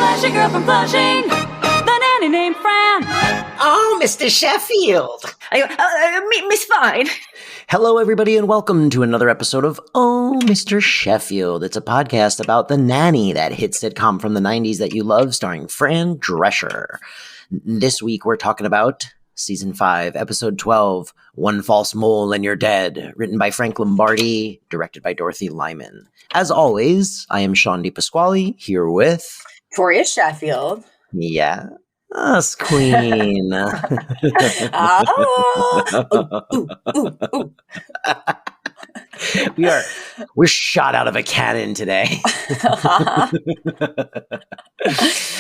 Flashy girl from Flushing, the nanny named Fran. Oh, Mr. Sheffield. Miss Fine. Hello, everybody, and welcome to another episode of Oh, Mr. Sheffield. It's a podcast about the nanny, that hit sitcom from the 90s that you love, starring Fran Drescher. This week, we're talking about Season 5, Episode 12, One False Mole and You're Dead, written by Frank Lombardi, directed by Dorothy Lyman. As always, I am Sean DePasquale, here with... Victoria Sheffield. Yeah. Us, Queen. We're shot out of a cannon today. Fresh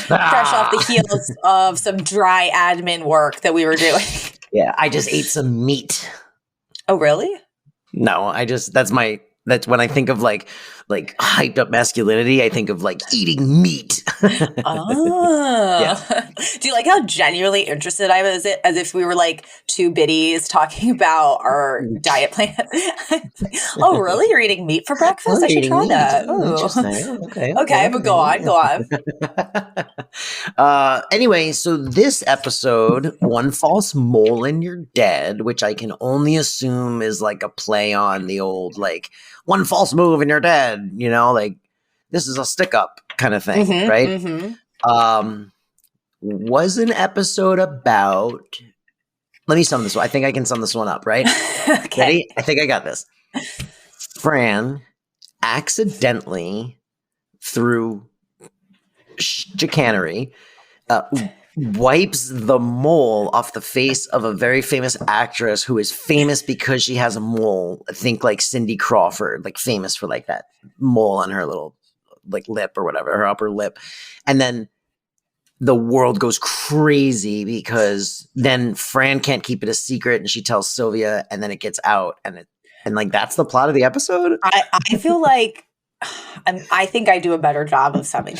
off the heels of some dry admin work that we were doing. Yeah, I just ate some meat. Oh, really? No, that's when I think of like hyped up masculinity, I think of like eating meat. Oh. Yeah. Do you like how genuinely interested I was, as if we were like two biddies talking about our diet plan? Oh, really? You're eating meat for breakfast? I should try meat. that. Interesting. Okay, but go on. Anyway, so this episode, One False Mole and You're Dead, which I can only assume is like a play on the old like one false move and you're dead, you know, like this is a stick up kind of thing, right? Mm-hmm. Was an episode about, let me sum this one. I think I can sum this one up, right? Okay. Ready? I think I got this. Fran accidentally, through chicanery, wipes the mole off the face of a very famous actress who is famous because she has a mole. I think like Cindy Crawford, like famous for like that mole on her little like lip or whatever, her upper lip. And then the world goes crazy because then Fran can't keep it a secret and she tells Sylvia and then it gets out and like that's the plot of the episode. I feel like I think I do a better job of summing.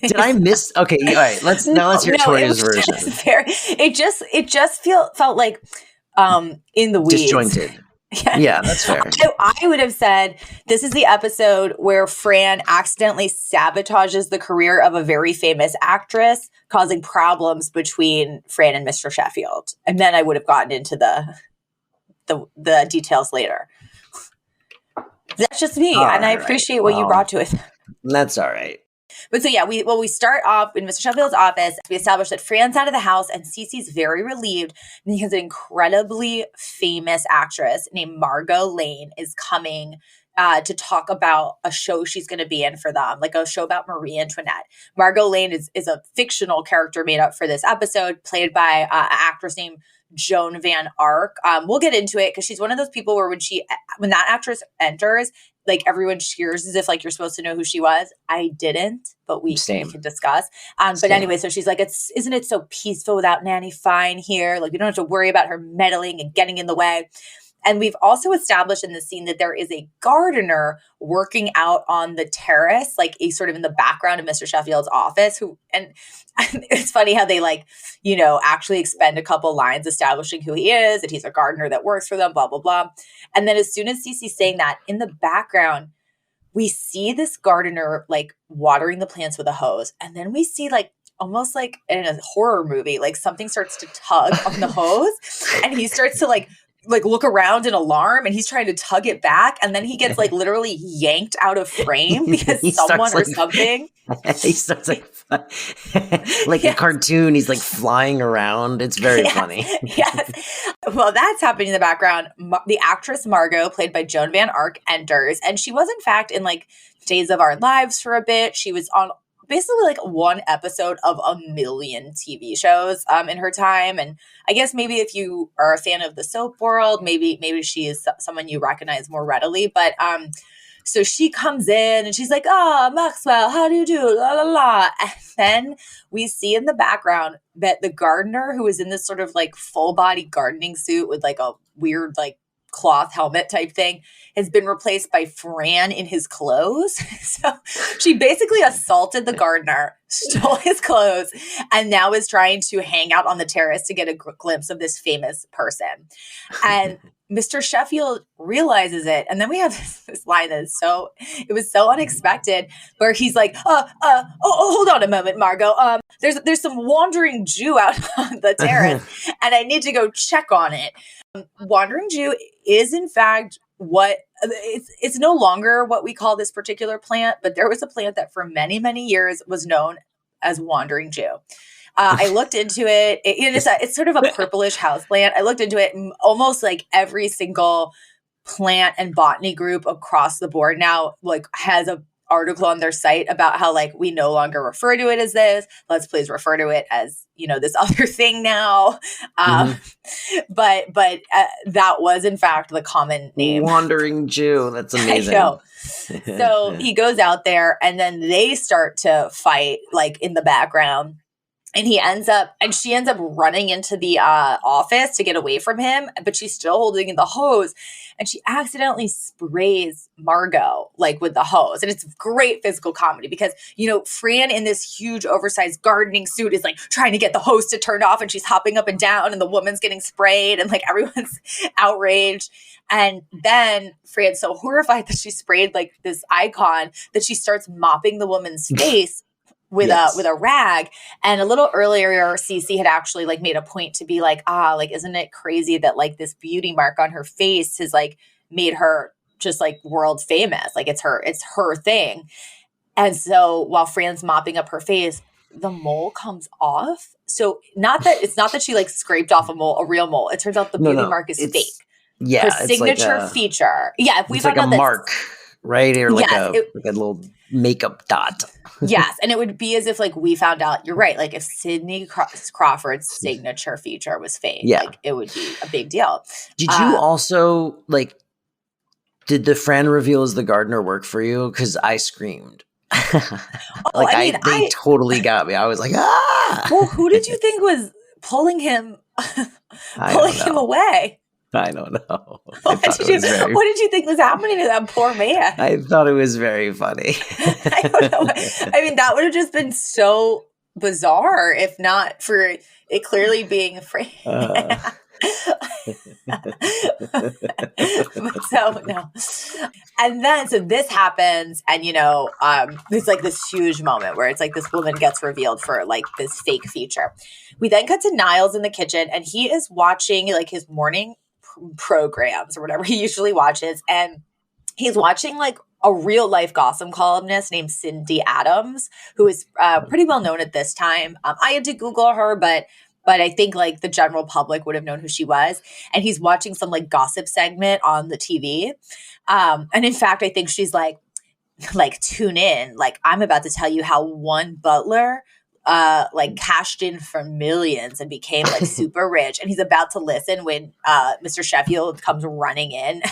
Did I miss? Okay, all right. Let's hear Toria's version. It just felt like in the weeds. Disjointed. Yeah, that's fair. I would have said this is the episode where Fran accidentally sabotages the career of a very famous actress, causing problems between Fran and Mr. Sheffield. And then I would have gotten into the details later. That's just me, and I appreciate what you brought to it. That's all right. But so, yeah, we start off in Mr. Sheffield's office. We establish that Fran's out of the house and Cece's very relieved because an incredibly famous actress named Margot Lane is coming to talk about a show she's going to be in for them, like a show about Marie Antoinette. Margot Lane is a fictional character made up for this episode, played by an actress named Joan Van Ark. We'll get into it because she's one of those people where when that actress enters, like everyone cheers as if like you're supposed to know who she was. I didn't, but we can discuss. But anyway, so she's like, isn't it so peaceful without Nanny Fine here? Like we don't have to worry about her meddling and getting in the way. And we've also established in the scene that there is a gardener working out on the terrace, like a sort of in the background of Mr. Sheffield's office. And it's funny how they actually expend a couple lines establishing who he is, that he's a gardener that works for them, blah, blah, blah. And then as soon as Cece's saying that, in the background, we see this gardener like watering the plants with a hose. And then we see like almost like in a horror movie, like something starts to tug on the hose and he starts to like look around in alarm and he's trying to tug it back. And then he gets like literally yanked out of frame because someone or something. He starts like a cartoon. He's like flying around. It's very funny. Yes. Well, that's happening in the background. The actress Margot, played by Joan Van Ark, enters. And she was in fact in like Days of Our Lives for a bit. She was on basically like one episode of a million TV shows in her time. And I guess maybe if you are a fan of the soap world, maybe she is someone you recognize more readily. But so she comes in and she's like, "Oh, Maxwell, how do you do? La la la." And then we see in the background that the gardener, who is in this sort of like full body gardening suit with like a weird like cloth helmet type thing, has been replaced by Fran in his clothes. So she basically assaulted the gardener, stole his clothes, and now is trying to hang out on the terrace to get a glimpse of this famous person. And Mr. Sheffield realizes it. And then we have this line that is it was so unexpected, where he's like, hold on a moment, Margot. There's some wandering Jew out on the terrace, and I need to go check on it. Wandering Jew is, in fact, it's no longer what we call this particular plant, but there was a plant that for many, many years was known as Wandering Jew. I looked into it. It's sort of a purplish houseplant. I looked into it, and almost like every single plant and botany group across the board now like has a article on their site about how like we no longer refer to it as this. Let's please refer to it as, this other thing now. But that was in fact the common name. Wandering Jew. That's amazing. I know. So he goes out there, and then they start to fight like in the background. And she ends up running into the office to get away from him, but she's still holding the hose. And she accidentally sprays Margot like with the hose. And it's great physical comedy because, Fran in this huge oversized gardening suit is like trying to get the hose to turn off, and she's hopping up and down, and the woman's getting sprayed, and like everyone's outraged. And then Fran's so horrified that she sprayed like this icon that she starts mopping the woman's face with a rag. And a little earlier, Cece had actually like made a point to be like, isn't it crazy that like this beauty mark on her face has like made her just like world famous? Like it's her thing. And so while Fran's mopping up her face, the mole comes off. So it's not that she like scraped off a real mole. It turns out the beauty mark is fake. Yeah. Her signature feature. Yeah. If we found out a mark, right? Or like a little makeup dot. Yes. And it would be as if like we found out, you're right, like if Sidney Crawford's signature feature was fake, like it would be a big deal. Did you also like, did the Fran reveal as the gardener work for you? Because I screamed. They totally got me. I was like, ah! Well, who did you think was pulling him away? I don't know. What did you think was happening to that poor man? I thought it was very funny. I don't know. I mean, that would have just been so bizarre if not for it clearly being Fran. So no. And then so this happens, and it's like this huge moment where it's like this woman gets revealed for like this fake feature. We then cut to Niles in the kitchen, and he is watching like his morning programs or whatever he usually watches, and he's watching like a real life gossip columnist named Cindy Adams, who is pretty well known at this time. I had to Google her, but I think like the general public would have known who she was. And he's watching some like gossip segment on the TV. And in fact, I think she's like tune in. Like, I'm about to tell you how one butler like cashed in for millions and became like super rich. And he's about to listen when Mr. Sheffield comes running in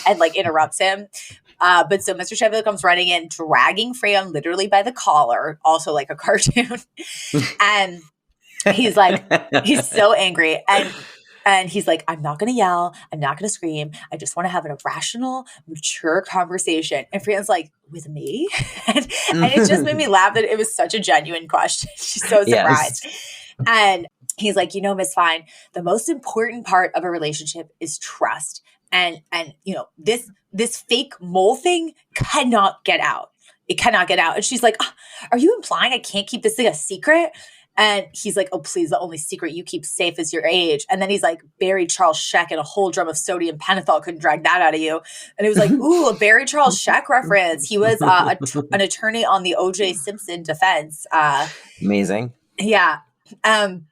and like interrupts him. But so Mr. Sheffield comes running in, dragging Fran literally by the collar, also like a cartoon. And he's so angry. And he's like, I'm not going to yell. I'm not going to scream. I just want to have a rational, mature conversation. And Fran's like, with me? and it just made me laugh that it was such a genuine question. She's so surprised. Yes. And he's like, Miss Fine, the most important part of a relationship is trust. And this fake mole thing cannot get out. It cannot get out. And she's like, are you implying I can't keep this thing a secret? And he's like, oh, please, the only secret you keep safe is your age. And then he's like, Barry Charles Scheck and a whole drum of sodium pentothal couldn't drag that out of you. And it was like, ooh, a Barry Charles Scheck reference. He was an attorney on the O.J. Simpson defense. Amazing. Yeah. And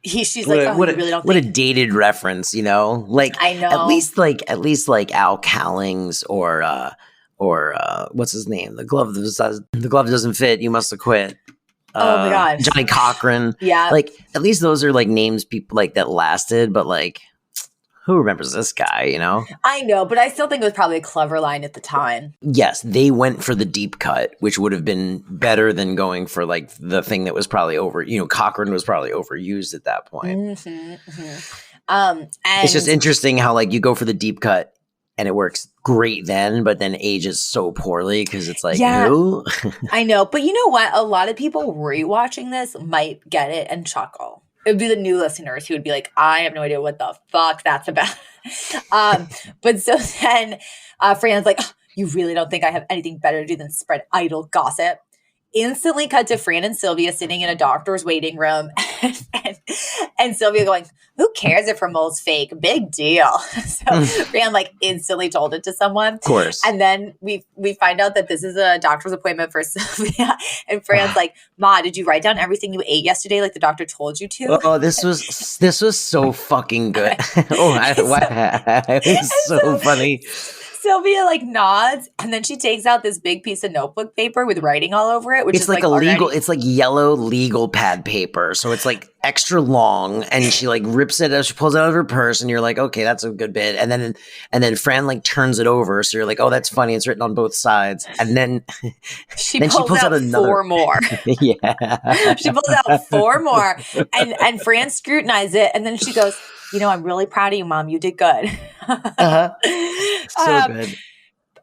she's like, you really don't think. What a dated reference, Like, I know. At least like Al Cowlings or what's his name? The glove doesn't fit. You must have quit. Oh my God. Johnny Cochran. Yeah. Like, at least those are like names people like that lasted, but like, who remembers this guy, I know, but I still think it was probably a clever line at the time. Yes, they went for the deep cut, which would have been better than going for like the thing that was probably Cochran was probably overused at that point. Mm-hmm, mm-hmm. And it's just interesting how like you go for the deep cut and it works great then, but then ages so poorly because it's like, I know. But you know what? A lot of people rewatching this might get it and chuckle. it would be the new listeners who would be like, I have no idea what the fuck that's about. But so then Fran's like, you really don't think I have anything better to do than spread idle gossip? Instantly cut to Fran and Sylvia sitting in a doctor's waiting room and Sylvia going, who cares if her mole's fake? Big deal. So Fran like instantly told it to someone. Of course. And then we find out that this is a doctor's appointment for Sylvia. And Fran's like, Ma, did you write down everything you ate yesterday like the doctor told you to? Oh, this was so fucking good. It was so funny. Sylvia like nods, and then she takes out this big piece of notebook paper with writing all over it, which It's is like already- it's like yellow legal pad paper. So it's like extra long, and she like rips it out, she pulls it out of her purse, and you're like, okay, that's a good bit. And then Fran like turns it over, so you're like, oh, that's funny. It's written on both sides. And then she then pulls out another 4 more. Yeah. She pulls out 4 more, and Fran scrutinizes it, and then she goes, I'm really proud of you, Mom. You did good. So good.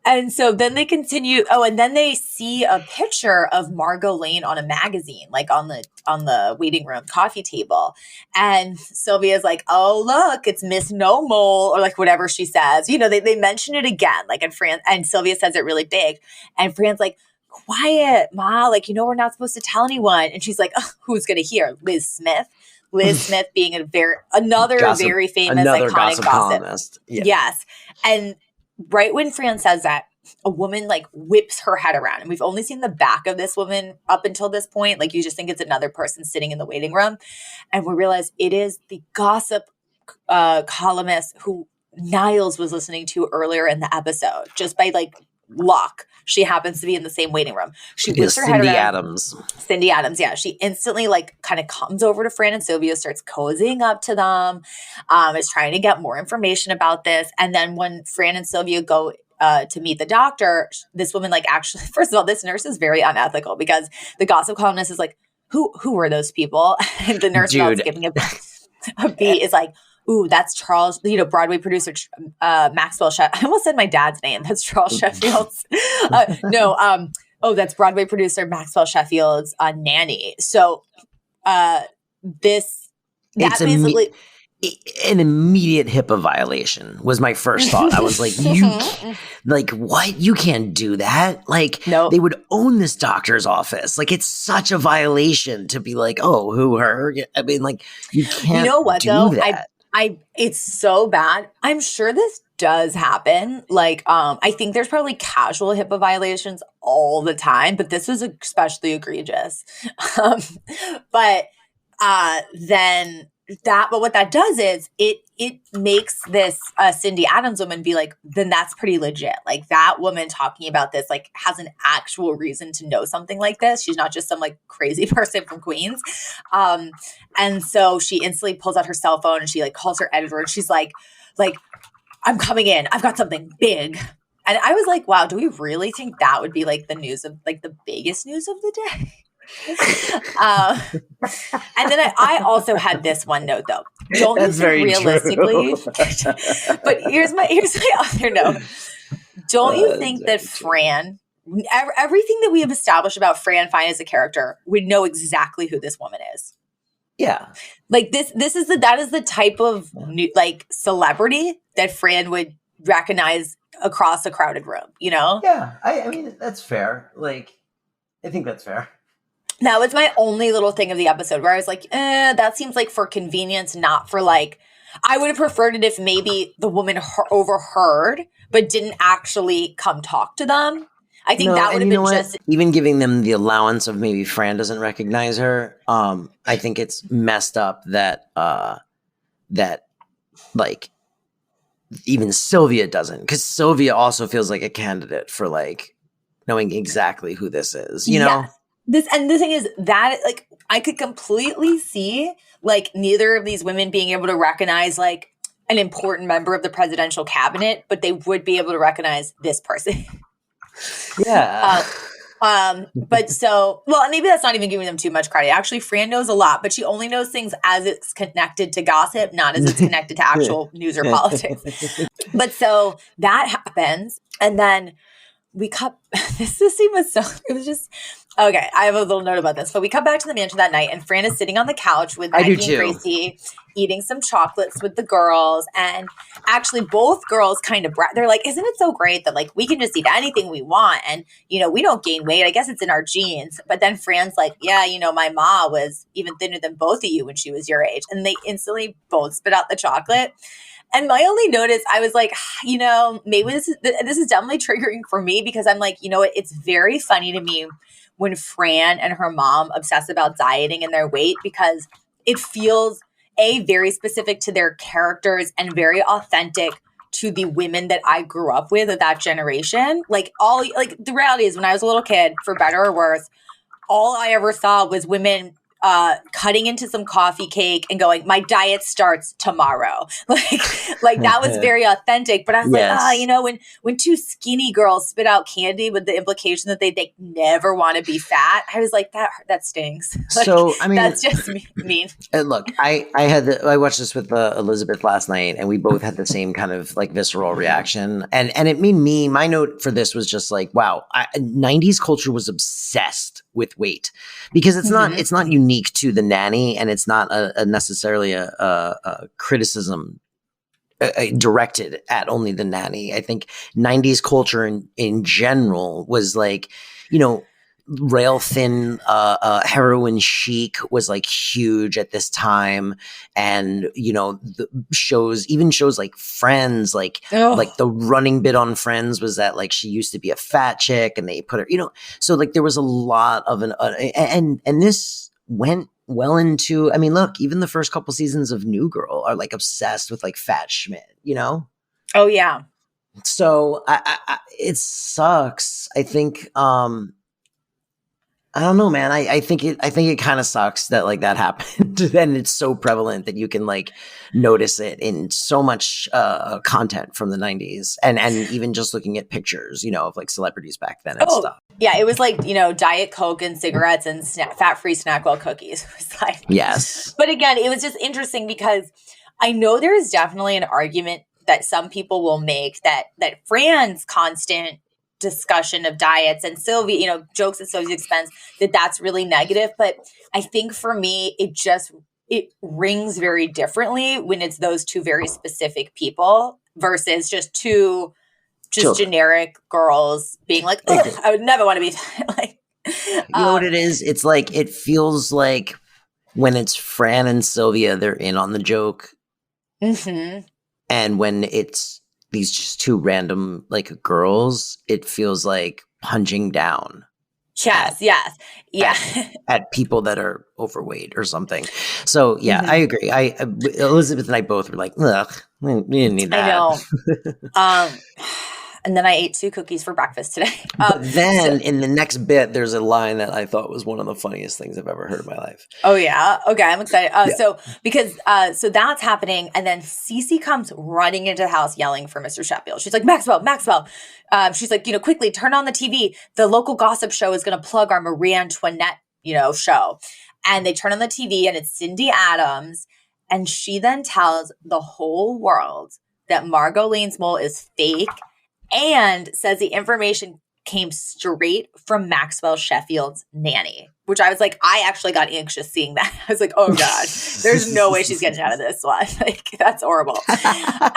And so then they continue. Oh, and then they see a picture of Margot Lane on a magazine, like on the waiting room coffee table. And Sylvia's like, oh, look, it's Miss No Mole, or like whatever she says. They mention it again, like in Fran, and Sylvia says it really big. And Fran's like, quiet, Ma, like, we're not supposed to tell anyone. And she's like, who's going to hear? Liz Smith? Liz Smith being another very famous, iconic columnist. Yeah. Yes. And right when Fran says that, a woman like whips her head around. And we've only seen the back of this woman up until this point. Like you just think it's another person sitting in the waiting room. And we realize it is the gossip columnist who Niles was listening to earlier in the episode. Just by like luck, she happens to be in the same waiting room. She whips her head around. Cindy Adams, yeah. She instantly like kind of comes over to Fran and Sylvia, starts cozying up to them, is trying to get more information about this. And then when Fran and Sylvia go to meet the doctor, this woman like actually, first of all, this nurse is very unethical because the gossip columnist is like, who were those people? And the nurse is giving a beat is like, ooh, that's Charles, Broadway producer Maxwell Sheffield. I almost said my dad's name. That's Charles Sheffield's. That's Broadway producer Maxwell Sheffield's nanny. So basically an immediate HIPAA violation was my first thought. I was like, what? You can't do that. Like, nope. They would own this doctor's office. Like, it's such a violation to be like, oh, who, her? I mean, like, you can't do that. It's so bad. I'm sure this does happen. Like, I think there's probably casual HIPAA violations all the time, but this was especially egregious. But what that does is it makes this Cindy Adams woman be like, then that's pretty legit. Like that woman talking about this, like has an actual reason to know something like this. She's not just some like crazy person from Queens. And so she instantly pulls out her cell phone and she like calls her editor and she's like, I'm coming in. I've got something big. And I was like, wow, do we really think that would be like the news of like the biggest news of the day? And then I also had this one note though. Don't you think realistically? But here's my other note. Don't you think that Fran, everything that we have established about Fran Fine as a character, would know exactly who this woman is? Yeah. Like that is the type of like celebrity that Fran would recognize across a crowded room, Yeah. I mean, that's fair. Like, I think that's fair. That was my only little thing of the episode where I was like, that seems like for convenience, not for like, I would have preferred it if maybe the woman overheard, but didn't actually come talk to them. I think that would have been just... Even giving them the allowance of maybe Fran doesn't recognize her, I think it's messed up that like, even Sylvia doesn't. Because Sylvia also feels like a candidate for like knowing exactly who this is, you know? The thing is that like I could completely see like neither of these women being able to recognize like an important member of the presidential cabinet, but they would be able to recognize this person. Yeah. But so, well, maybe that's not even giving them too much credit. Actually, Fran knows a lot, but she only knows things as it's connected to gossip, not as it's connected to actual news or politics. But so that happens. And then we cut this scene was so it was just okay. I have a little note about this, but we cut back to the mansion that night, and Fran is sitting on the couch with Maggie and Gracie, eating some chocolates with the girls. And actually, both girls kind of they're like, "Isn't it so great that like we can just eat anything we want, and we don't gain weight? I guess it's in our genes." But then Fran's like, "Yeah, my mom was even thinner than both of you when she was your age," and they instantly both spit out the chocolate. And my only notice, I was like, maybe this is definitely triggering for me, because I'm like, it's very funny to me when Fran and her mom obsess about dieting and their weight, because it feels very specific to their characters and very authentic to the women that I grew up with of that generation. The reality is, when I was a little kid, for better or worse, all I ever saw was women cutting into some coffee cake and going, "My diet starts tomorrow." Like that was very authentic. But I was like, when two skinny girls spit out candy with the implication that they never want to be fat, I was like, that stings. So I mean, that's just mean. Look, I watched this with Elizabeth last night, and we both had the same kind of like visceral reaction, and it made me. My note for this was just like, wow, 90s culture was obsessed with weight, because it's not unique to the nanny, and it's not necessarily a criticism directed at only the nanny. I think 90s culture in general was like, rail thin heroin chic was like huge at this time, and the shows like Friends, like the running bit on Friends was that like she used to be a fat chick, and they put her, so like there was a lot of and this went well into, I mean, look, even the first couple seasons of New Girl are like obsessed with like Fat Schmidt, Oh yeah. So it sucks. I think I don't know, man. I think it kind of sucks that like that happened, and it's so prevalent that you can like notice it in so much content from the 90s, and even just looking at pictures, of like celebrities back then and stuff. Yeah, it was like Diet Coke and cigarettes and fat-free Snackwell cookies. It was like, yes. But again, it was just interesting, because I know there is definitely an argument that some people will make that Fran's constant discussion of diets and Sylvia, jokes at Sylvia's expense, that's really negative. But I think for me, it rings very differently when it's those two very specific people versus just two generic girls being like, I would never want to be like, you know what it is? It's like, it feels like when it's Fran and Sylvia, they're in on the joke. Mm-hmm. And when it's these just two random like girls, it feels like punching down. Yes. Yeah. At people that are overweight or something. So yeah, I agree. Elizabeth and I both were like, ugh, we didn't need that. I know. And then I ate 2 cookies for breakfast today. But then in the next bit, there's a line that I thought was one of the funniest things I've ever heard in my life. Oh yeah. Okay. I'm excited. So that's happening. And then Cece comes running into the house yelling for Mr. Sheffield. She's like, Maxwell. She's like, quickly turn on the TV. The local gossip show is going to plug our Marie Antoinette, show. And they turn on the TV, and it's Cindy Adams. And she then tells the whole world that Margot Lane's mole is fake, and says the information came straight from Maxwell Sheffield's nanny, which I was like, I actually got anxious seeing that. I was like, oh God, there's no way she's getting out of this one. Like, that's horrible.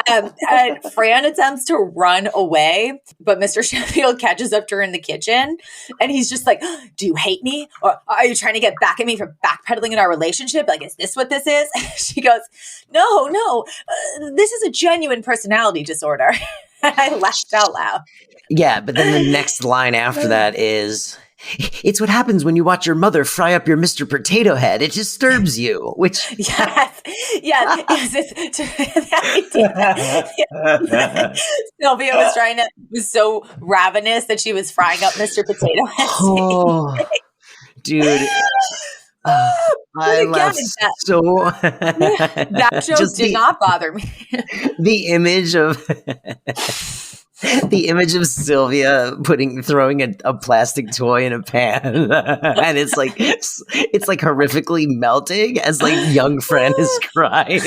And Fran attempts to run away, but Mr. Sheffield catches up to her in the kitchen, and he's just like, do you hate me? Or are you trying to get back at me for backpedaling in our relationship? Like, is this what this is? She goes, no, this is a genuine personality disorder. I laughed out loud. Yeah, but then the next line after that is, it's what happens when you watch your mother fry up your Mr. Potato Head. It disturbs you, which... Yes. Sylvia was so ravenous that she was frying up Mr. Potato Head. Oh, dude. I laughed so... That joke did not bother me. The image of... The image of Sylvia throwing a plastic toy in a pan, and it's like horrifically melting as like young Fran is crying.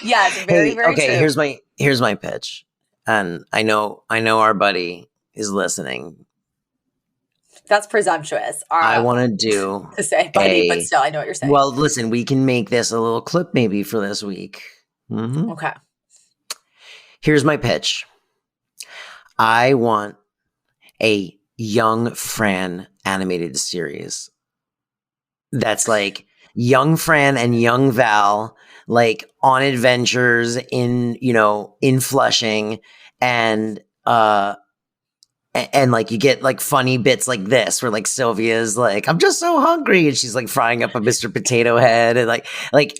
Yeah, it's very, very okay. true. Here's my pitch. and I know our buddy is listening. That's presumptuous. I want to do to say buddy, but still, I know what you're saying. Well, listen, we can make this a little clip maybe for this week. Mm-hmm. Okay. Here's my pitch. I want a young Fran animated series that's like young Fran and young Val like on adventures in Flushing, and like you get like funny bits like this where like Sylvia's like, I'm just so hungry, and she's like frying up a Mr. Potato Head, and like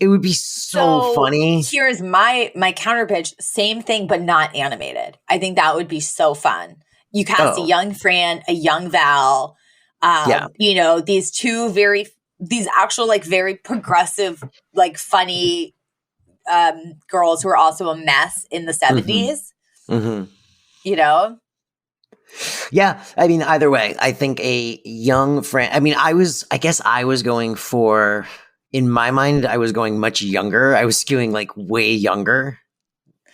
it would be so funny. Here's my counter pitch. Same thing, but not animated. I think that would be so fun. You cast a young Fran, a young Val, these actual like very progressive, like funny girls who are also a mess in the 70s. Mm-hmm. You know? Yeah, I mean, either way, I think a young Fran. I mean, I guess I was going for, in my mind, I was going much younger. I was skewing like way younger.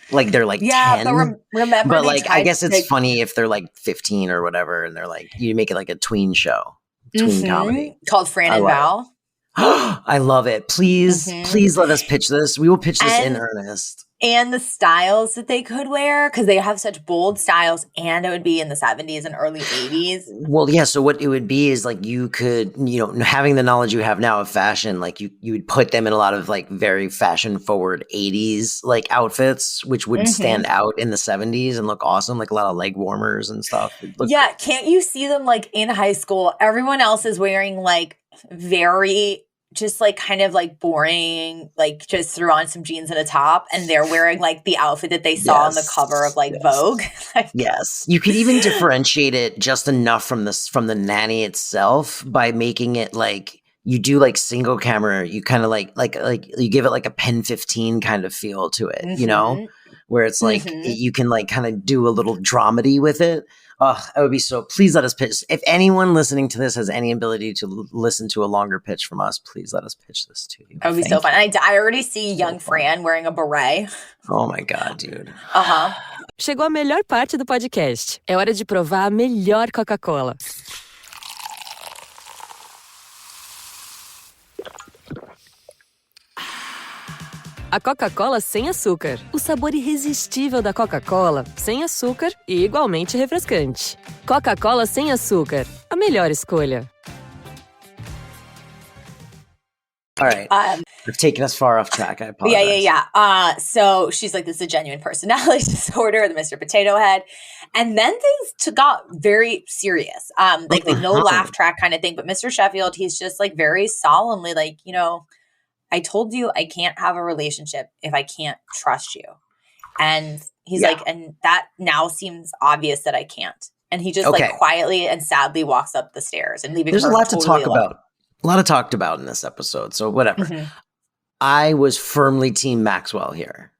Like they're like 10. But remember, but like I guess it's funny if they're like 15 or whatever, and they're like, you make it like a tween show, tween comedy called Fran and Val. I love it. Please let us pitch this. We will pitch this in earnest. And the styles that they could wear, because they have such bold styles, and it would be in the 70s and early 80s. Well, yeah. So what it would be is like you could, having the knowledge you have now of fashion, like you would put them in a lot of like very fashion forward 80s like outfits, which would stand out in the 70s and look awesome, like a lot of leg warmers and stuff. Yeah. Can't you see them like in high school? Everyone else is wearing like very just like kind of like boring, like just threw on some jeans and a top, and they're wearing like the outfit that they saw on the cover of like Vogue. Yes. You could even differentiate it just enough from the nanny itself by making it like you do like single camera. You kind of like you give it like a Pen 15 kind of feel to it, where it's like you can like kind of do a little dramedy with it. Oh, that would be so. Please let us pitch. If anyone listening to this has any ability to listen to a longer pitch from us, please let us pitch this to you. That would be so fun. I already see young Fran wearing a beret. Oh my God, dude. Chegou a melhor parte do podcast. É hora de provar a melhor Coca-Cola. A Coca-Cola sem açúcar. O sabor irresistível da Coca-Cola, sem açúcar e igualmente refrescante. Coca-Cola sem açúcar. A melhor escolha. All right. We've taken us far off track. I apologize. Yeah. So she's like, this is a genuine personality disorder, the Mr. Potato Head. And then things got very serious. Like no laugh track kind of thing. But Mr. Sheffield, he's just like very solemnly like, I told you I can't have a relationship if I can't trust you. And he's like, and that now seems obvious that I can't. And he just like quietly and sadly walks up the stairs and leaving. There's a lot to talk about. A lot of talked about in this episode. So whatever. I was firmly team Maxwell here.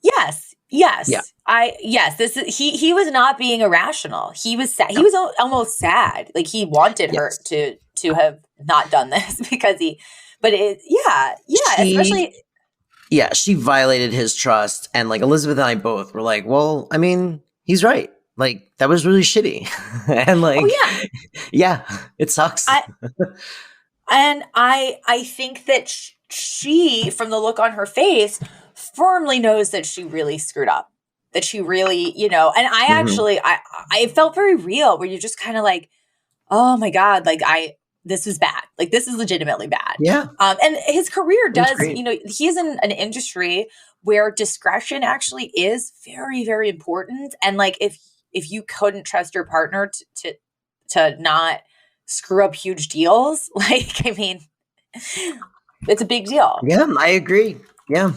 Yes. Yeah. He was not being irrational. He was sad. He was almost sad. Like he wanted her to have not done this because she violated his trust, and like Elizabeth and I both were like, well, I mean, he's right. Like that was really shitty, and like, it sucks. I think that she, from the look on her face, firmly knows that she really screwed up. That she really, and I actually, I felt very real. Where you're just kind of like, oh my God, like this was bad. Like this is legitimately bad. Yeah. And his career does, he's in an industry where discretion actually is very, very important. And like, if you couldn't trust your partner to not screw up huge deals, like, I mean, it's a big deal. Yeah, I agree. Yeah.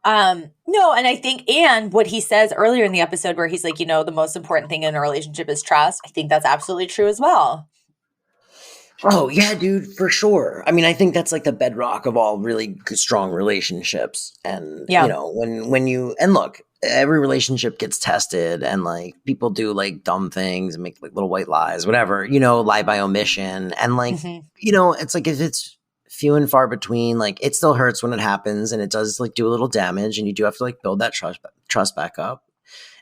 No, and I think, and what he says earlier in the episode where he's like, the most important thing in a relationship is trust. I think that's absolutely true as well. Oh, yeah, dude, for sure. I mean, I think that's like the bedrock of all really strong relationships. And, when you, and look, every relationship gets tested and like people do like dumb things and make like little white lies, whatever, lie by omission. And like, it's like if it's few and far between, like it still hurts when it happens and it does like do a little damage and you do have to like build that trust back up.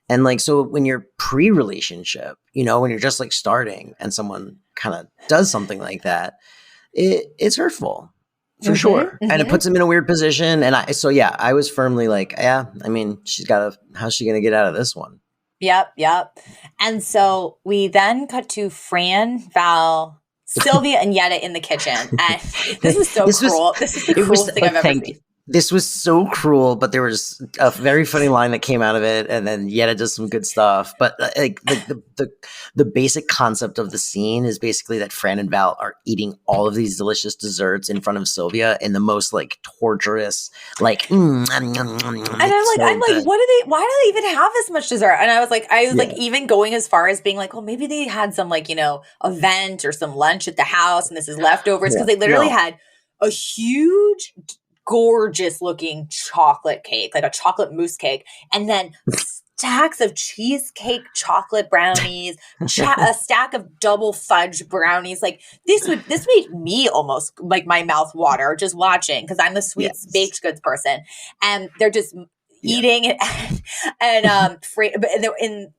And like, so when you're pre-relationship, you know, when you're just like starting and someone kind of does something like that, it's hurtful for sure. And it puts them in a weird position. And I was firmly like, yeah, I mean, how's she going to get out of this one? Yep. And so we then cut to Fran, Val, Sylvia, and Yetta in the kitchen. And this is so cruel. This is the cruelest thing I've ever seen. This was so cruel, but there was a very funny line that came out of it, and then Yetta does some good stuff. But like the basic concept of the scene is basically that Fran and Val are eating all of these delicious desserts in front of Sylvia in the most like torturous, like. And I'm like, why do they even have this much dessert? And I was like even going as far as being like, well, maybe they had some like, you know, event or some lunch at the house, and this is leftovers because they literally had a huge, gorgeous looking chocolate cake, like a chocolate mousse cake, and then stacks of cheesecake chocolate brownies, a stack of double fudge brownies. Like this made me almost like my mouth water just watching, because I'm the sweet baked goods person, and they're just eating it. And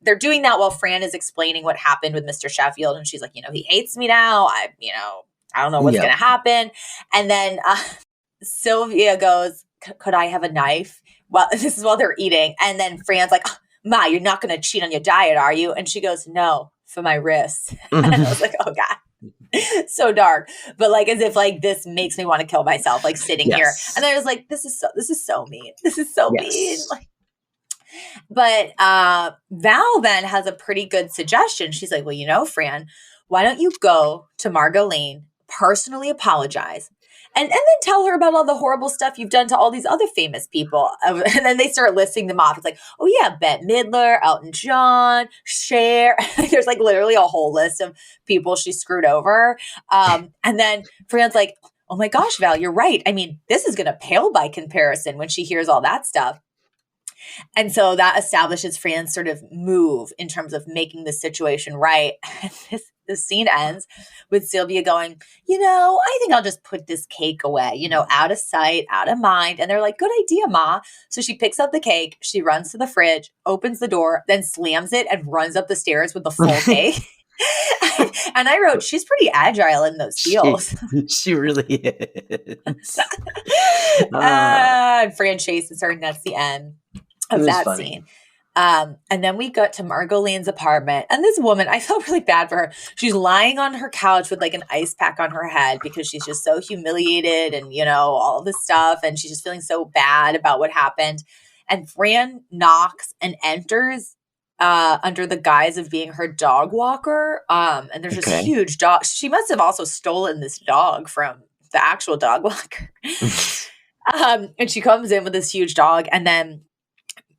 they're doing that while Fran is explaining what happened with Mr. Sheffield, and she's like, you know, he hates me now. I don't know what's going to happen. And then Sylvia goes, could I have a knife? Well, this is while they're eating. And then Fran's like, Ma, you're not going to cheat on your diet, are you? And she goes, no, for my wrists. And I was like, oh God, so dark. But like, as if like, this makes me want to kill myself, like sitting here. And I was like, this is so mean. This is so mean. Like, but Val then has a pretty good suggestion. She's like, well, you know, Fran, why don't you go to Margot Lane, personally apologize, and then tell her about all the horrible stuff you've done to all these other famous people. And then they start listing them off. It's like, oh yeah, Bette Midler, Elton John, Cher. There's like literally a whole list of people she screwed over. And then Fran's like, oh my gosh, Val, you're right. I mean, this is going to pale by comparison when she hears all that stuff. And so that establishes Fran's sort of move in terms of making the situation right. The scene ends with Sylvia going, you know, I think I'll just put this cake away, you know, out of sight, out of mind. And they're like, good idea, Ma. So she picks up the cake, she runs to the fridge, opens the door, then slams it and runs up the stairs with the full cake. And I wrote, she's pretty agile in those heels. She really is. And Fran chases her, and that's the end of that scene. And then we got to Margot Lane's apartment, and this woman, I felt really bad for her. She's lying on her couch with like an ice pack on her head because she's just so humiliated and, you know, all this stuff. And she's just feeling so bad about what happened. And Fran knocks and enters under the guise of being her dog walker. And there's this huge dog. She must have also stolen this dog from the actual dog walker. And she comes in with this huge dog, and then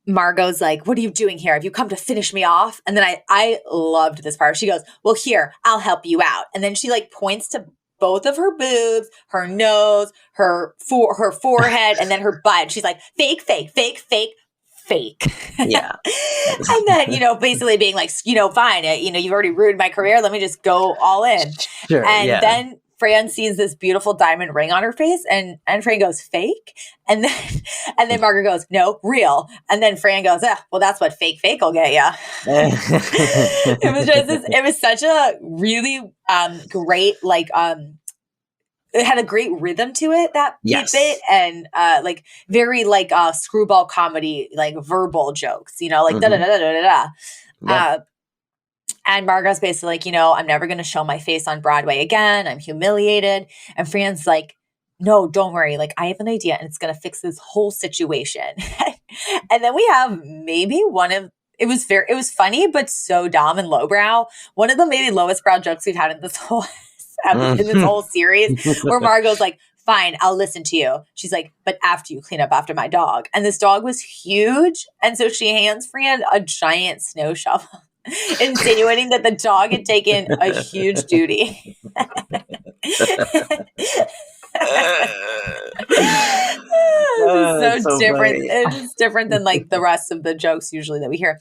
Margot's like, what are you doing here? Have you come to finish me off? And then I loved this part. She goes, well, here, I'll help you out. And then she like points to both of her boobs, her nose, her forehead, and then her butt. She's like, fake, fake, fake, fake, fake. Yeah. And then, you know, basically being like, you know, fine, you know, you've already ruined my career. Let me just go all in. Sure, and then Fran sees this beautiful diamond ring on her face, and Fran goes, fake? And then Margaret goes, no, real. And then Fran goes, well, that's what fake will get you. It was such a really great, like, it had a great rhythm to it, that bit, and like very like screwball comedy, like verbal jokes, you know, like da da da da da da. And Margot's basically like, you know, I'm never going to show my face on Broadway again. I'm humiliated. And Fran's like, no, don't worry. Like, I have an idea, and it's going to fix this whole situation. And then we have maybe it was funny, but so dumb and lowbrow. One of the maybe lowest brow jokes we've had in this whole series, where Margot's like, fine, I'll listen to you. She's like, but after you clean up after my dog. And this dog was huge. And so she hands Fran a giant snow shovel, insinuating that the dog had taken a huge duty. This is so different. Funny. It's different than like the rest of the jokes usually that we hear.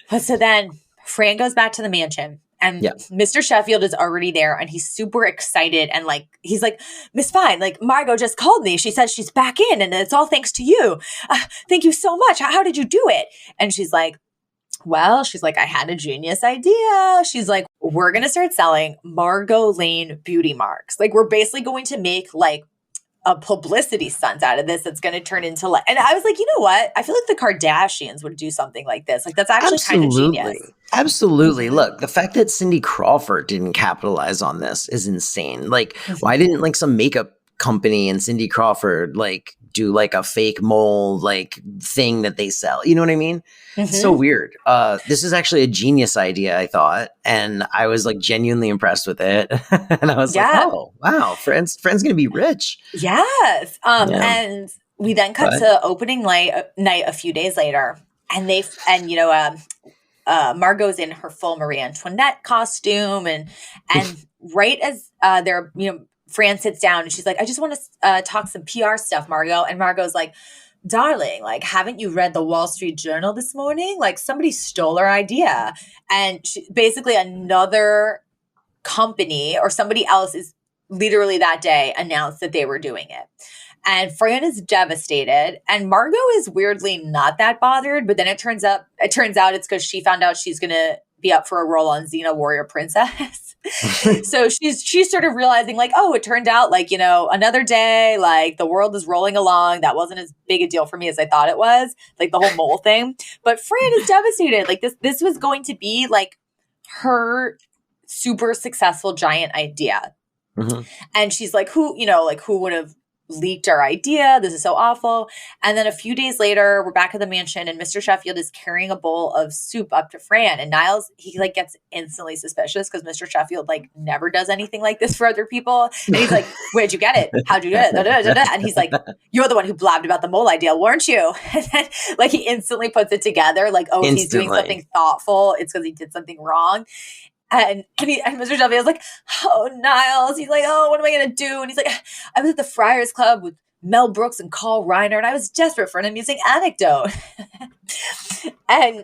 But so then Fran goes back to the mansion, and Mr. Sheffield is already there, and he's super excited, and like he's like, Miss Fine, like Margot just called me. She says she's back in, and it's all thanks to you. Thank you so much. How did you do it? And she's like, well, she's like, I had a genius idea. She's like, we're going to start selling Margot Lane beauty marks. Like, we're basically going to make like a publicity stunt out of this that's going to turn into like, and I was like, you know what? I feel like the Kardashians would do something like this. Like, that's actually kind of genius. Absolutely. Look, the fact that Cindy Crawford didn't capitalize on this is insane. Like, why didn't like some makeup company and Cindy Crawford like do like a fake mole like thing that they sell? You know what I mean? It's so weird. This is actually a genius idea, I thought, and I was like genuinely impressed with it. And I was like, oh wow, Fran's gonna be rich. Yes. And we then cut to opening night a few days later, and Margot's in her full Marie Antoinette costume, and right as they're Fran sits down and she's like, I just want to talk some PR stuff, Margot. And Margot's like, darling, like, haven't you read the Wall Street Journal this morning? Like, somebody stole our idea. And basically another company or somebody else is literally that day announced that they were doing it. And Fran is devastated. And Margot is weirdly not that bothered. But then it turns out it's because she found out she's going to be up for a role on Xena Warrior Princess. So she's sort of realizing like, oh, it turned out like, another day, like the world is rolling along. That wasn't as big a deal for me as I thought it was, like the whole mole thing. But Fran is devastated. Like this was going to be like her super successful giant idea. And she's like, who would have leaked our idea? This is so awful. And then a few days later, we're back at the mansion and Mr. Sheffield is carrying a bowl of soup up to Fran. And Niles, he like gets instantly suspicious because Mr. Sheffield like never does anything like this for other people. And he's like, where'd you get it? How'd you get it? And he's like, you're the one who blabbed about the mole idea, weren't you? And then like he instantly puts it together. Like, oh, if he's doing something thoughtful, it's because he did something wrong. And Mr. W was like, oh, Niles. He's like, oh, what am I going to do? And he's like, I was at the Friars Club with Mel Brooks and Carl Reiner, and I was desperate for an amusing anecdote. and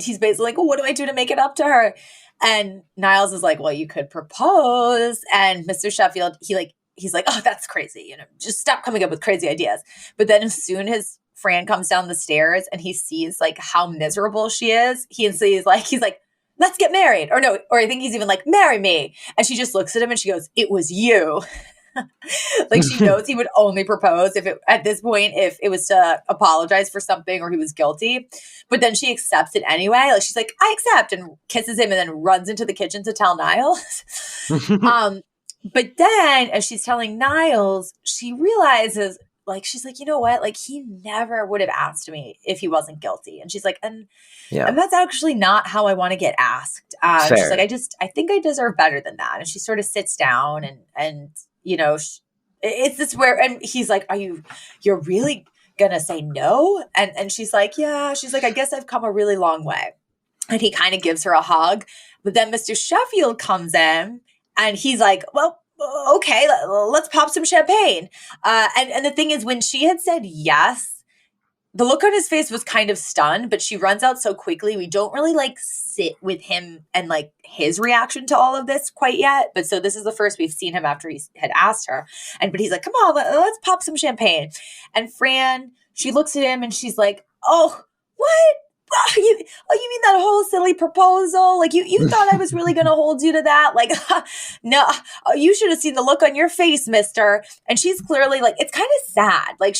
he's basically like, well, what do I do to make it up to her? And Niles is like, well, you could propose. And Mr. Sheffield, he's like, oh, that's crazy. Just stop coming up with crazy ideas. But then as soon as Fran comes down the stairs and he sees like how miserable she is, he's like, let's get married. Or I think he's even like, marry me. And she just looks at him and she goes, it was you. Like she knows he would only propose if it was to apologize for something or he was guilty. But then she accepts it anyway. Like she's like, I accept, and kisses him and then runs into the kitchen to tell Niles. But then as she's telling Niles, she realizes, like, she's like, you know what? Like, he never would have asked me if he wasn't guilty. And she's like, and that's actually not how I want to get asked. She's like, I think I deserve better than that. And she sort of sits down and it's this where, and he's like, you're really going to say no? And she's like, yeah. She's like, I guess I've come a really long way. And he kind of gives her a hug. But then Mr. Sheffield comes in and he's like, well, okay, let's pop some champagne. And the thing is, when she had said yes, the look on his face was kind of stunned, but she runs out so quickly. We don't really like sit with him and like his reaction to all of this quite yet. But so this is the first we've seen him after he had asked her. But he's like, come on, let's pop some champagne. And Fran, she looks at him and she's like, oh, what? You mean that whole silly proposal? Like you thought I was really going to hold you to that? Like, no, you should have seen the look on your face, mister. And she's clearly like, it's kind of sad. Like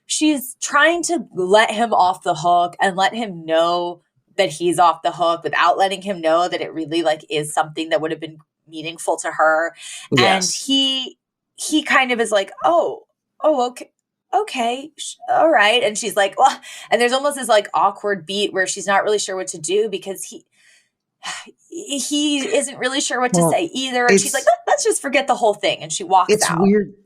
she's trying to let him off the hook and let him know that he's off the hook without letting him know that it really like is something that would have been meaningful to her. Yes. And he kind of is like, oh, okay, all right. And she's like, well, and there's almost this like awkward beat where she's not really sure what to do because he isn't really sure what to say either. And she's like, let's just forget the whole thing. And she walks out.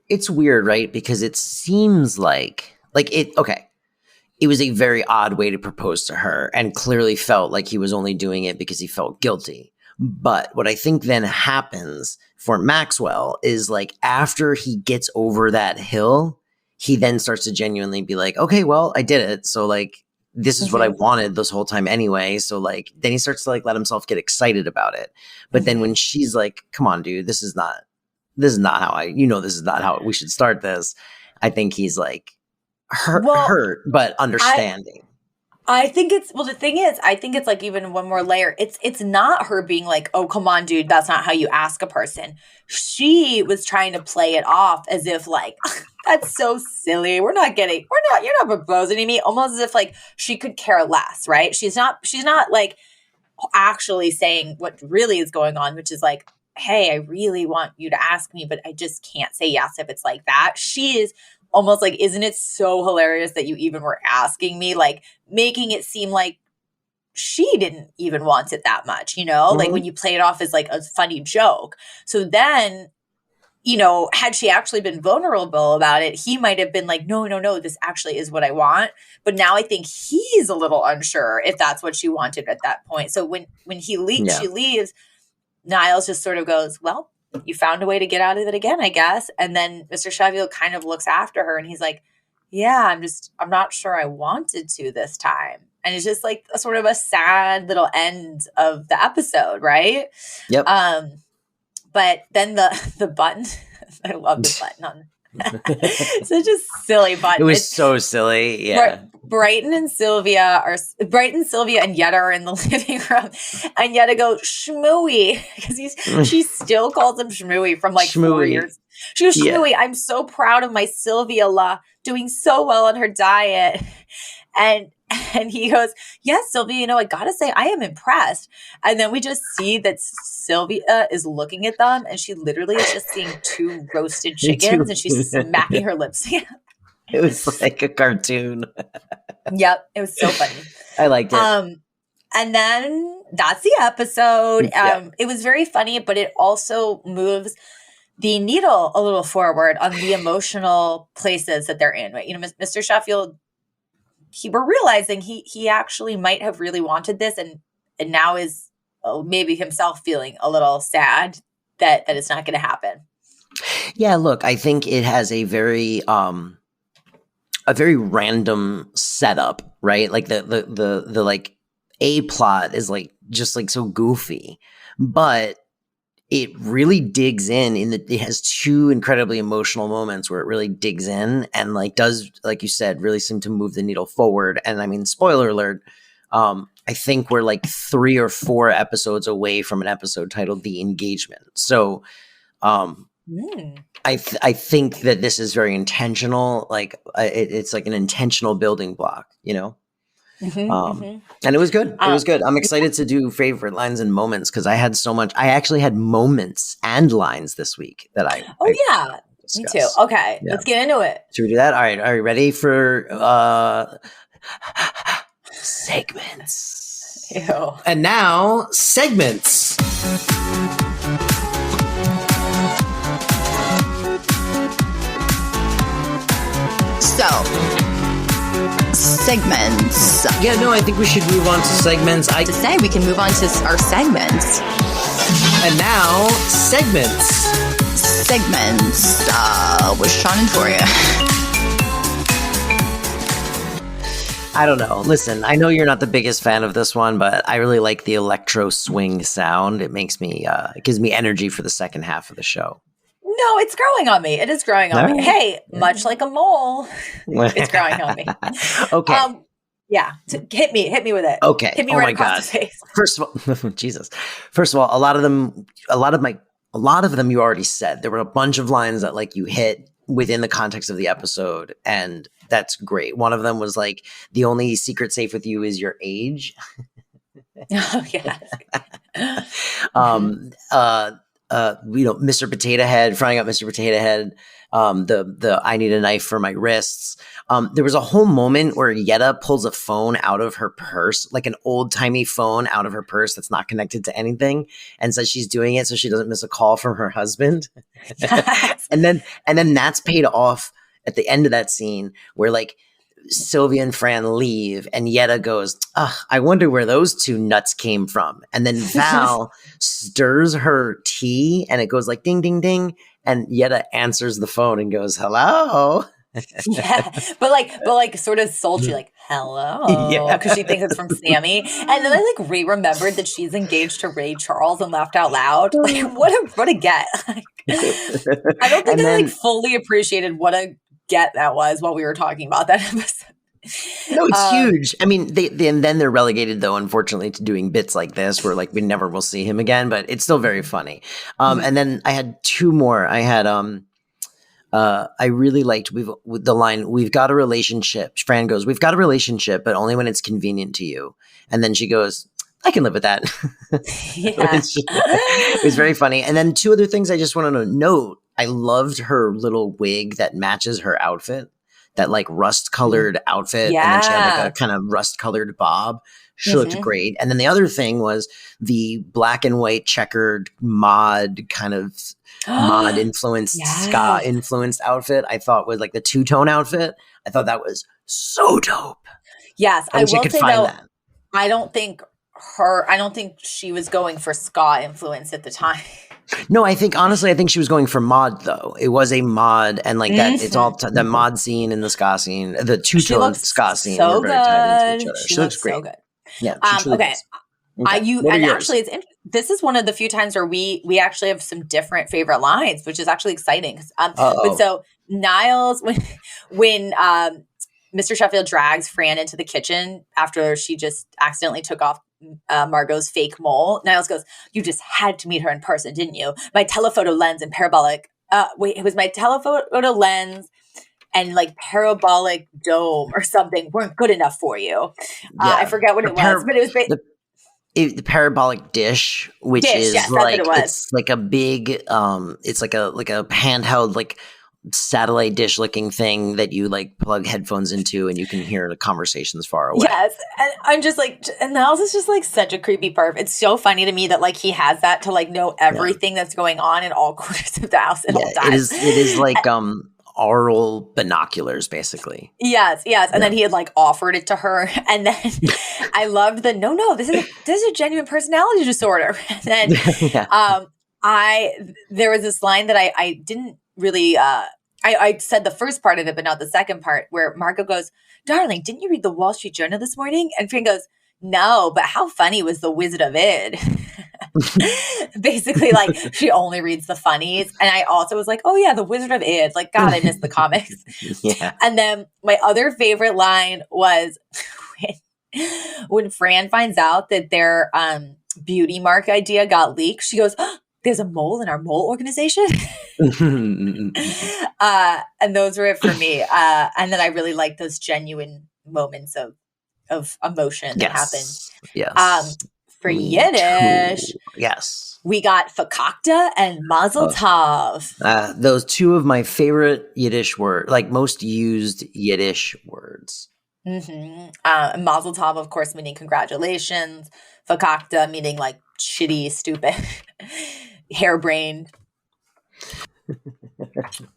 It's weird, right? Because it seems like it was a very odd way to propose to her and clearly felt like he was only doing it because he felt guilty. But what I think then happens for Maxwell is like after he gets over that hill, he then starts to genuinely be like, okay, well, I did it. So like, this is what I wanted this whole time anyway. So like, then he starts to like let himself get excited about it. But then when she's like, come on, dude, this is not this is not how we should start this. I think he's like hurt, but understanding. I think the thing is, I think it's like even one more layer. It's not her being like, oh, come on, dude, that's not how you ask a person. She was trying to play it off as if like, that's so silly. You're not proposing to me. Almost as if like she could care less, right? She's not like actually saying what really is going on, which is like, hey, I really want you to ask me, but I just can't say yes if it's like that. She is almost like, isn't it so hilarious that you even were asking me? Like making it seem like she didn't even want it that much, like when you play it off as like a funny joke. So then, had she actually been vulnerable about it, he might have been like, no, this actually is what I want. But now I think he's a little unsure if that's what she wanted at that point. So when she leaves, Niles just sort of goes, well, you found a way to get out of it again, I guess. And then Mr. Sheffield kind of looks after her and he's like, yeah, I'm not sure I wanted to this time. And it's just like a sort of a sad little end of the episode, right? Yep. But then the button, I love the button on such a silly button. It was so silly. Yeah. Brighton and Sylvia and Yetta are in the living room, and Yetta goes Shmooey because she still calls him Shmooey from like 4 years. She goes, Shmooey, I'm so proud of my Sylvia doing so well on her diet. And he goes, yes, Sylvia, I gotta say, I am impressed. And then we just see that Sylvia is looking at them and she literally is just seeing 2 roasted chickens and she's smacking her lips together. It was like a cartoon. Yep. It was so funny. I liked it. And then that's the episode. It was very funny, but it also moves the needle a little forward on the emotional places that they're in. Right? Mr. Sheffield, we're realizing he actually might have really wanted this and now is maybe himself feeling a little sad that it's not going to happen. Yeah, look, I think it has a very random setup, right? Like the like A plot is like just like so goofy, but it really digs in it has 2 incredibly emotional moments where it really digs in and like does, like you said, really seem to move the needle forward. And I mean, spoiler alert, I think we're like 3 or 4 episodes away from an episode titled The Engagement. So I think that this is very intentional. Like it's like an intentional building block, And it was good. It was good. I'm excited to do favorite lines and moments because I had so much. I actually had moments and lines this week that I. Oh yeah, me too. Okay, let's get into it. Should we do that? All right. Are you ready for segments? Ew. And now segments. So, segments. Yeah, no, I think we should move on to segments. We can move on to our segments. And now, segments. Segments with Sean and Toria. I don't know. Listen, I know you're not the biggest fan of this one, but I really like the electro swing sound. It makes me, it gives me energy for the second half of the show. No, it's growing on me. It is growing on me. Hey, much like a mole, it's growing on me. Okay. Yeah. Hit me with it. Okay. Hit me right across the face. First of all, Jesus. First of all, a lot of them you already said. There were a bunch of lines that like you hit within the context of the episode, and that's great. One of them was like, the only secret safe with you is your age. Oh yeah. Mr. Potato Head, frying up Mr. Potato Head, the I need a knife for my wrists. There was a whole moment where Yetta pulls a phone out of her purse, like an old timey phone out of her purse that's not connected to anything, and says she's doing it so she doesn't miss a call from her husband. Yes. and then that's paid off at the end of that scene where like Sylvia and Fran leave and Yetta goes, I wonder where those 2 nuts came from. And then Val stirs her tea and it goes like ding, ding, ding. And Yetta answers the phone and goes, hello. Yeah, but like sort of sultry, like hello, because she thinks it's from Sammy. And then I like remembered that she's engaged to Ray Charles and laughed out loud. Like what a get! Like, I don't think I fully appreciated what a get that was while we were talking about that episode. No, it's huge. I mean, and then they're relegated, though, unfortunately, to doing bits like this, where like we never will see him again. But it's still very funny. And then I had two more. I had I really liked with the line, "We've got a relationship." Fran goes, "We've got a relationship, but only when it's convenient to you." And then she goes, "I can live with that." It was very funny. And then two other things I just wanted to note. I loved her little wig that matches her outfit. That like rust colored outfit. And then she had like a kind of rust colored bob. She looked great. And then the other thing was the black and white checkered mod kind of mod influenced ska influenced outfit. I thought was like the two-tone outfit. I thought that was so dope. Yes. I will say though, that. I don't think she was going for ska influence at the time. No, honestly, I think she was going for mod though. It was a mod, and like that, it's all the mod scene and the ska scene, the two-tone ska scene. So were very tied into each other. She looks great. So good. Yeah. Okay. Actually, this is one of the few times where we actually have some different favorite lines, which is actually exciting. But so Niles, when Mr. Sheffield drags Fran into the kitchen after she just accidentally took off Margot's fake mole, Niles goes, "You just had to meet her in person, didn't you? My telephoto lens and parabolic. It was my telephoto lens and like parabolic dome or something weren't good enough for you." I forget what it was, but it was the parabolic dish, which is like it's like a big, it's like a handheld like satellite dish looking thing that you like plug headphones into and you can hear the conversations far away. Yes. And I'm just like, and Niles is just like such a creepy perv. It's so funny to me that like he has that to like know everything that's going on in all corners of the house at all times. It is like aural binoculars basically. Yes. And then he had like offered it to her, and then I loved the no, this is a genuine personality disorder. And then there was this line that I didn't really I said the first part of it, but not the second part, where Margot goes, "Darling, didn't you read the Wall Street Journal this morning?" And Fran goes, "No, but how funny was the Wizard of Id?" Basically, like, she only reads the funnies. And I also was like, oh yeah, the Wizard of Id. Like, God, I missed the comics. And then my other favorite line was when Fran finds out that their beauty mark idea got leaked. She goes, "Oh, there's a mole in our mole organization." And those were it for me. And then I really like those genuine moments of emotion that happen. Yes. For Yiddish, we got fakakta and mazel tov. Those two of my favorite Yiddish words, like most used Yiddish words. Mazel tov, of course, meaning congratulations. Fakakta meaning like shitty, stupid, harebrained.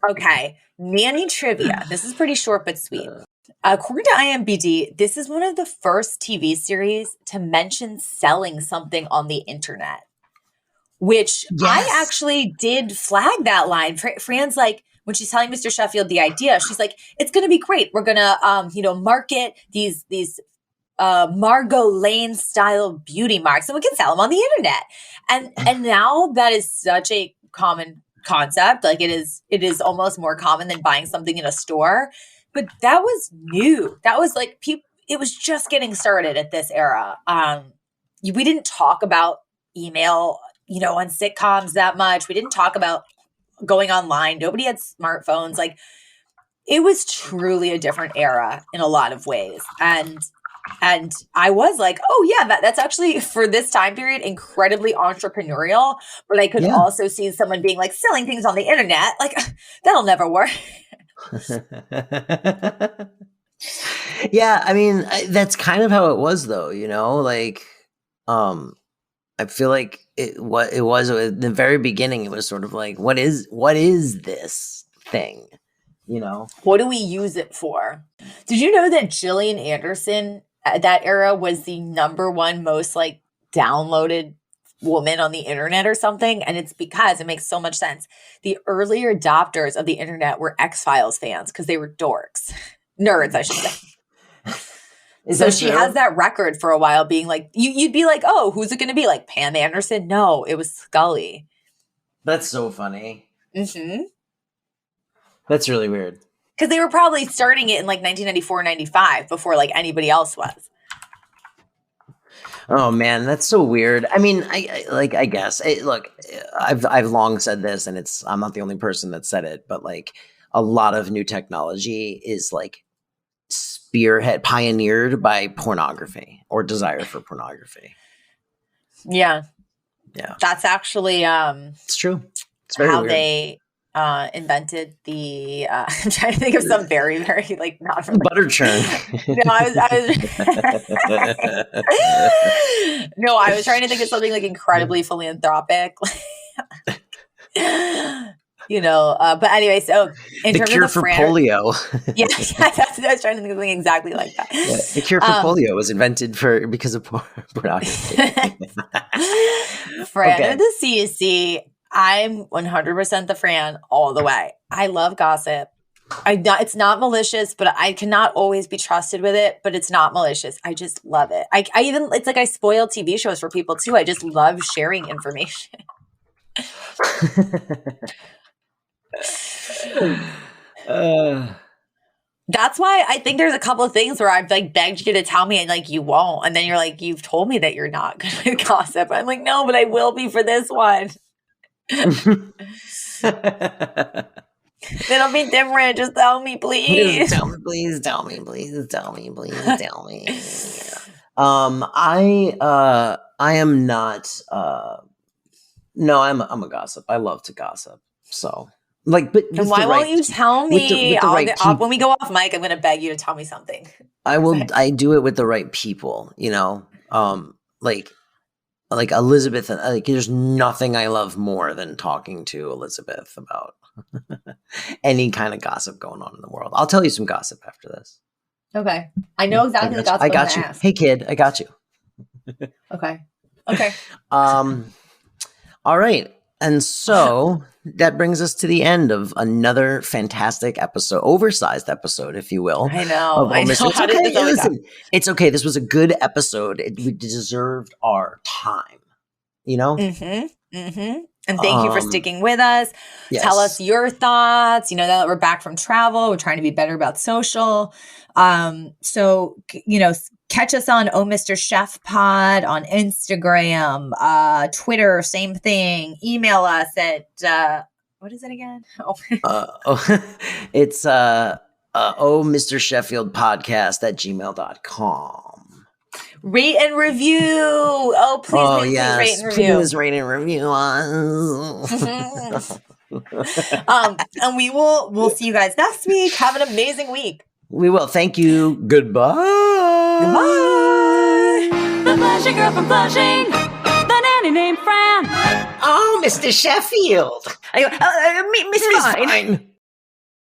Okay, nanny trivia. This is pretty short but sweet. According to IMDb, this is one of the first TV series to mention selling something on the internet, which I actually did flag that line. Fran's like, when she's telling Mr. Sheffield the idea, she's like, "It's going to be great. We're going to, market these Margot Lane style beauty marks, and we can sell them on the internet." And now that is such a common concept. Like it is almost more common than buying something in a store. But that was new. That was like it was just getting started at this era. We didn't talk about email, on sitcoms that much. We didn't talk about going online. Nobody had smartphones. Like, it was truly a different era in a lot of ways. And I was like, oh yeah, that's actually, for this time period, incredibly entrepreneurial. But I could also see someone being like, selling things on the internet, like, that'll never work. Yeah, I mean, that's kind of how it was though, like I feel like it was in the very beginning. It was sort of like, what is this thing, what do we use it for? Did you know that Gillian Anderson at that era was the #1 most like downloaded woman on the internet or something? And it's because it makes so much sense. The earlier adopters of the internet were X-Files fans because they were dorks. Nerds, I should say. So she has that record for a while being like, you'd be like, oh, who's it going to be? Like Pam Anderson? No, it was Scully. That's so funny. That's really weird. Because they were probably starting it in like 1994, 95 before like anybody else was. Oh man, that's so weird. I mean, I guess look, I've long said this, and I'm not the only person that said it, but like a lot of new technology is like pioneered by pornography or desire for pornography. Yeah. That's actually it's true. It's very how weird. They invented the I'm trying to think of some very, very like not from butter churn. No, I was trying to think of something like incredibly philanthropic. But anyway, so in the terms cure of the for polio. I was trying to think of something exactly like that. Yeah, the cure for polio was invented because of pornography. Fran of the CC, I'm 100% the Fran all the way. I love gossip. It's not malicious, but I cannot always be trusted with it, but it's not malicious. I just love it. I even, it's like I spoil TV shows for people too. I just love sharing information. That's why I think there's a couple of things where I've like begged you to tell me and like you won't. And then you're like, you've told me that you're not good with gossip. I'm like, no, but I will be for this one. It'll be different. Just tell me, please. Please tell me. I am not. No, I'm a gossip. I love to gossip. So, like, but then why won't you tell me? When we go off mic, I'm going to beg you to tell me something. I will. I do it with the right people. Like Elizabeth. Like, there's nothing I love more than talking to Elizabeth about any kind of gossip going on in the world. I'll tell you some gossip after this. Okay, I know exactly the gossip. I got you. Ask. Hey, kid, I got you. Okay. All right. And so that brings us to the end of another fantastic episode, oversized episode, if you will. I know. It's okay. Listen, it's okay. This was a good episode. We deserved our time, Mm-hmm. Mm-hmm. And thank you for sticking with us. Yes. Tell us your thoughts. Now that we're back from travel, we're trying to be better about social. So, catch us on Oh Mr. Chef Pod on Instagram, Twitter, same thing. Email us at, what is it again? It's Oh Mr. Sheffield podcast at gmail.com. Rate and review. Oh, please, yes. Rate and review. Please rate and review us. And we'll see you guys next week. Have an amazing week. We will. Thank you. Goodbye. Goodbye. The Flushing Girl from Flushing. The nanny named Fran. Oh, Mr. Sheffield. Miss Fine.